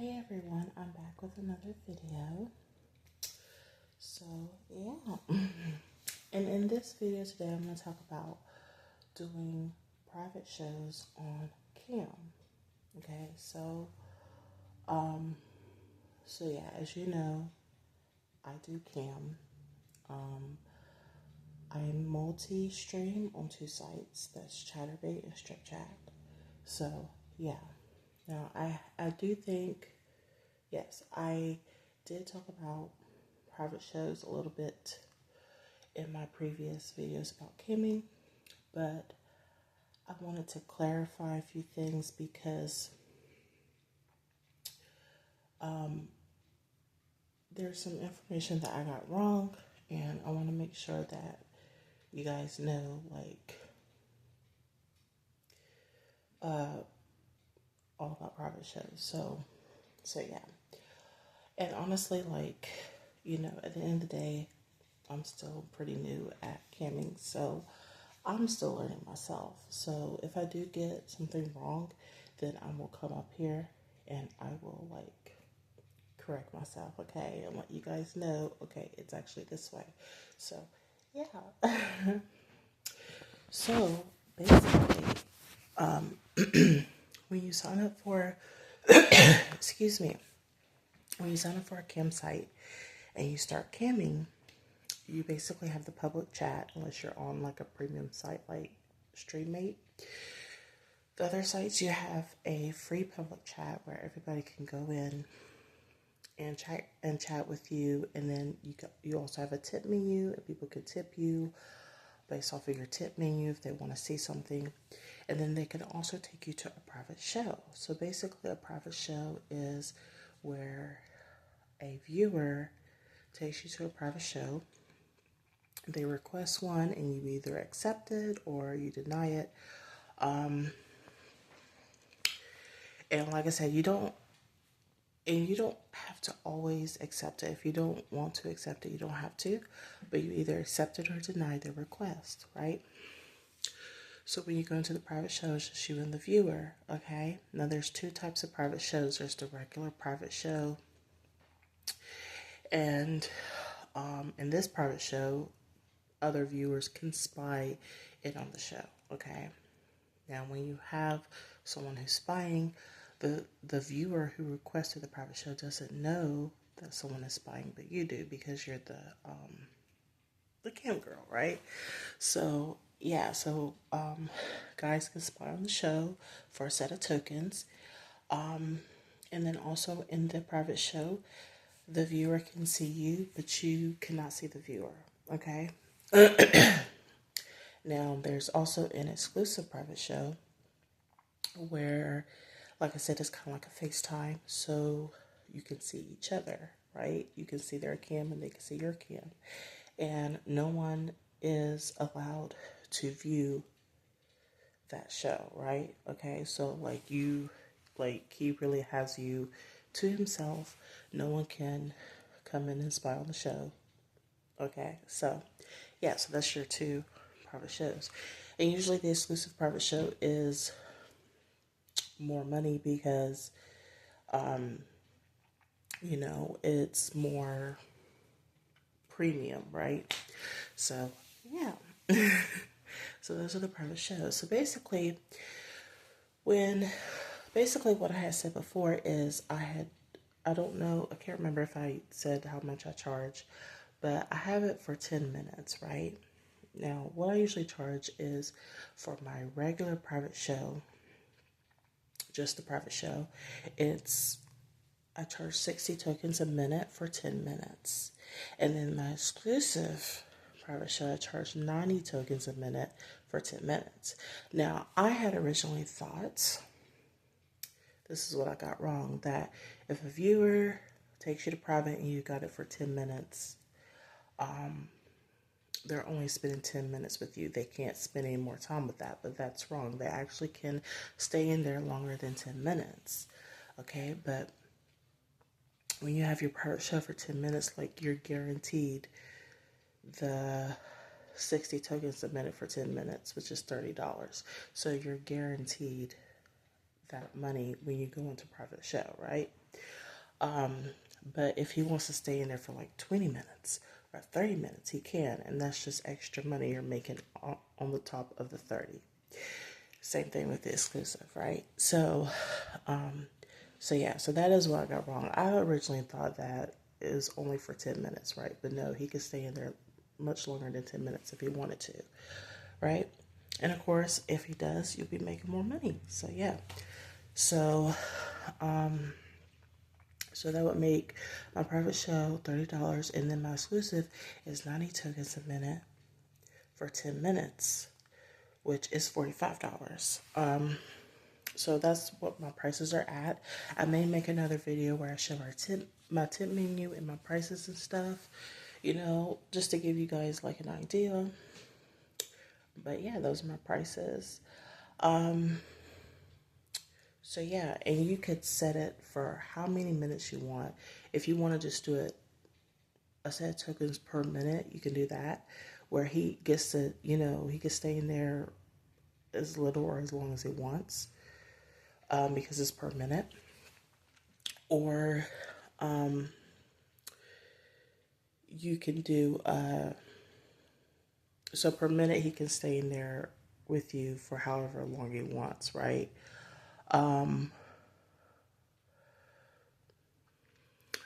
Hey everyone, I'm back with another video. So, yeah. And in this video today, I'm going to talk about doing private shows on cam. Okay, so yeah, as you know, I do cam. I multi-stream on two sites. That's Chatterbait and Strip Chat. So, yeah. Now, I do think, yes, I did talk about private shows a little bit in my previous videos about camming, but I wanted to clarify a few things because there's some information that I got wrong, and I want to make sure that you guys know, all about private shows. So yeah. And honestly, at the end of the day, I'm still pretty new at camming, so I'm still learning myself. So if I do get something wrong, then I will come up here and I will correct myself, okay, and let you guys know, okay, it's actually this way. So yeah. So basically, when you sign up for, excuse me, when you sign up for a campsite and you start camming, you basically have the public chat unless you're on like a premium site like StreamMate. The other sites, you have a free public chat where everybody can go in and chat with you, and then you also have a tip menu, and people can tip you based off of your tip menu if they want to see something, and then they can also take you to a private show. So basically, a private show is where a viewer takes you to a private show. They request one, and you either accept it or you deny it. And like I said, you don't have to always accept it. If you don't want to accept it, you don't have to, but you either accept it or deny the request, right? So when you go into the private show, it's just you and the viewer, okay? Now there's two types of private shows. There's the regular private show, and in this private show, other viewers can spy in on the show, okay? Now when you have someone who's spying, the viewer who requested the private show doesn't know that someone is spying, but you do because you're the cam girl, right? So yeah, guys can spy on the show for a set of tokens, and then also in the private show, the viewer can see you, but you cannot see the viewer. Okay. Now there's also an exclusive private show where, like I said, it's kind of like a FaceTime, so you can see each other, right? You can see their cam and they can see your cam, and no one is allowed to view that show, right? Okay, so he really has you to himself. No one can come in and spy on the show. Okay, so yeah, so that's your two private shows, and usually the exclusive private show is more money because it's more premium, right? So yeah. So those are the private shows. So basically what I had said before is I don't know, I can't remember if I said how much I charge, but I have it for 10 minutes, right? Now, what I usually charge is for my regular private show, just the private show, I charge 60 tokens a minute for 10 minutes. And then my exclusive private show, I charge 90 tokens a minute for 10 minutes. Now, I had originally thought, this is what I got wrong, that if a viewer takes you to private and you got it for 10 minutes, they're only spending 10 minutes with you. They can't spend any more time with that, but that's wrong. They actually can stay in there longer than 10 minutes. Okay, but when you have your private show for 10 minutes, you're guaranteed the 60 tokens a minute for 10 minutes, which is $30. So you're guaranteed that money when you go into private show, right? But if he wants to stay in there for like 20 minutes or 30 minutes, he can. And that's just extra money you're making on the top of the 30. Same thing with the exclusive, right? So yeah, so that is what I got wrong. I originally thought that it was only for 10 minutes, right? But no, he could stay in there much longer than 10 minutes if he wanted to, right? And of course, if he does, you'll be making more money. So yeah. So, so that would make my private show $30, and then my exclusive is 90 tokens a minute for 10 minutes, which is $45. So that's what my prices are at. I may make another video where I show my tip menu and my prices and stuff, you know, just to give you guys like an idea. But yeah, those are my prices. So yeah, and you could set it for how many minutes you want. If you want to just do it a set of tokens per minute, you can do that, where he gets to, you know, he can stay in there as little or as long as he wants, because it's per minute. Or you can do, so per minute he can stay in there with you for however long he wants, right?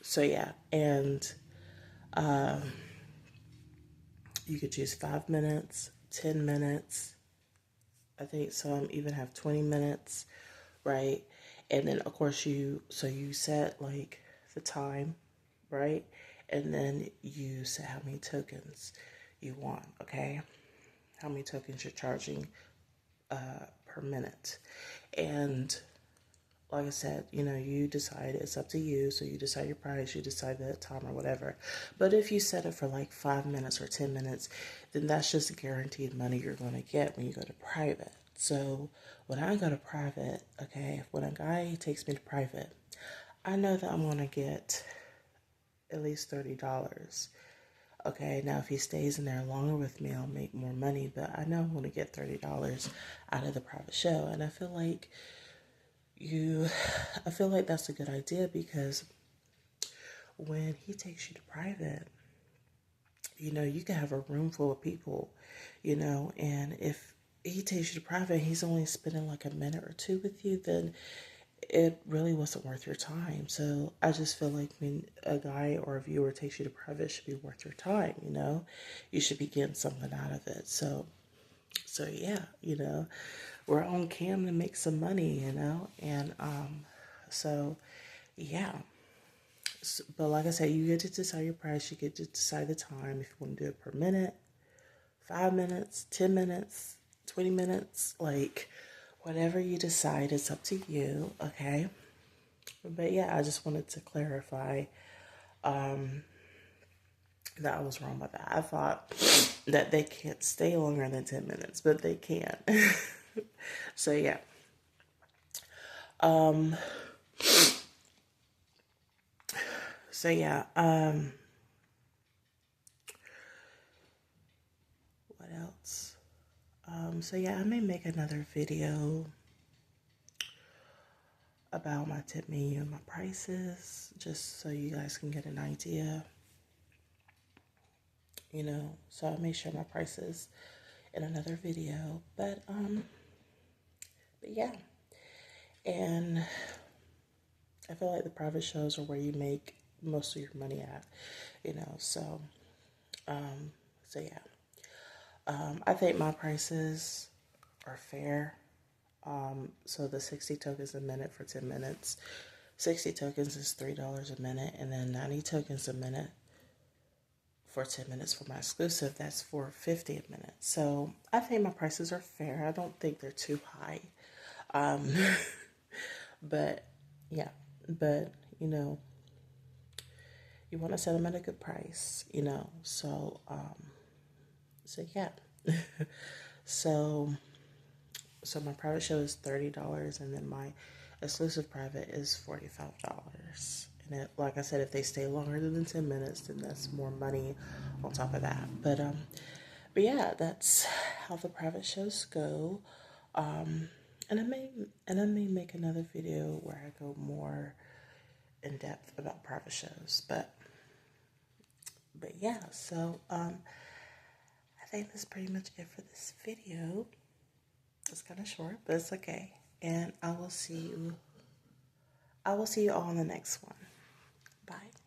So yeah, and you could choose 5 minutes, 10 minutes. I think some even have 20 minutes, right? And then of course you set like the time, right? And then you set how many tokens you want, okay? How many tokens you're charging per minute. And like I said, you know, you decide, it's up to you. So you decide your price, you decide the time or whatever. But if you set it for like 5 minutes or 10 minutes, then that's just guaranteed money you're going to get when you go to private. So when I go to private, okay, when a guy takes me to private, I know that I'm going to get at least $30. Okay, now if he stays in there longer with me, I'll make more money, but I know I'm going to get $30 out of the private show. And I feel like that's a good idea, because when he takes you to private, you know, you can have a room full of people, you know, and if he takes you to private and he's only spending like a minute or two with you, then it really wasn't worth your time. So I just feel like when a guy or a viewer takes you to private, it should be worth your time, you know. You should be getting something out of it. So yeah, you know, we're on cam to make some money, you know, and so yeah. So, but like I said, you get to decide your price. You get to decide the time, if you want to do it per minute, 5 minutes, 10 minutes, 20 minutes, like whatever you decide, it's up to you, okay? But yeah, I just wanted to clarify that I was wrong about that. I thought that they can't stay longer than 10 minutes, but they can. So yeah. So yeah, what else? So yeah, I may make another video about my tip menu and my prices, just so you guys can get an idea. You know, so I may share my prices in another video. But yeah. And I feel like the private shows are where you make most of your money at, you know, so yeah. I think my prices are fair. So the 60 tokens a minute for 10 minutes, 60 tokens is $3 a minute, and then 90 tokens a minute for 10 minutes for my exclusive, that's $4.50 a minute. So I think my prices are fair. I don't think they're too high. But yeah, but you know, you want to set them at a good price, you know. So yeah. so my private show is $30, and then my exclusive private is $45. And like I said, if they stay longer than 10 minutes, then that's more money on top of that. But yeah, that's how the private shows go. And I may make another video where I go more in depth about private shows, but yeah. So I think that's pretty much it for this video. It's kind of short, but it's okay. And I will see you all in the next one. Bye.